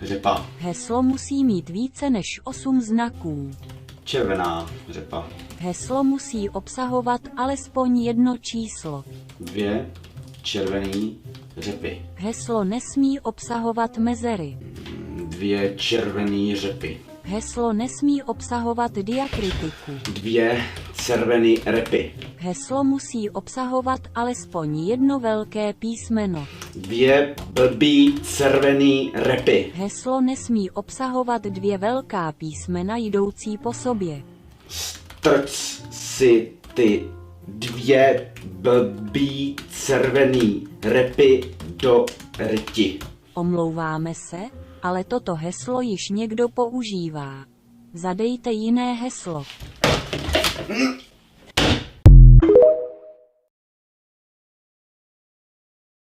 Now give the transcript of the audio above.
řepa. Heslo musí mít více než 8 znaků. Červená řepa. Heslo musí obsahovat alespoň jedno číslo. 2 červený řepy. Heslo nesmí obsahovat mezery. 2 červený řepy. Heslo nesmí obsahovat diakritiku. 2 červený repy. Heslo musí obsahovat alespoň jedno velké písmeno. 2 blbý červený repy. Heslo nesmí obsahovat 2 velká písmena jdoucí po sobě. Strč si ty 2 blbý červený repy do rti. Omlouváme se, ale toto heslo již někdo používá. Zadejte jiné heslo.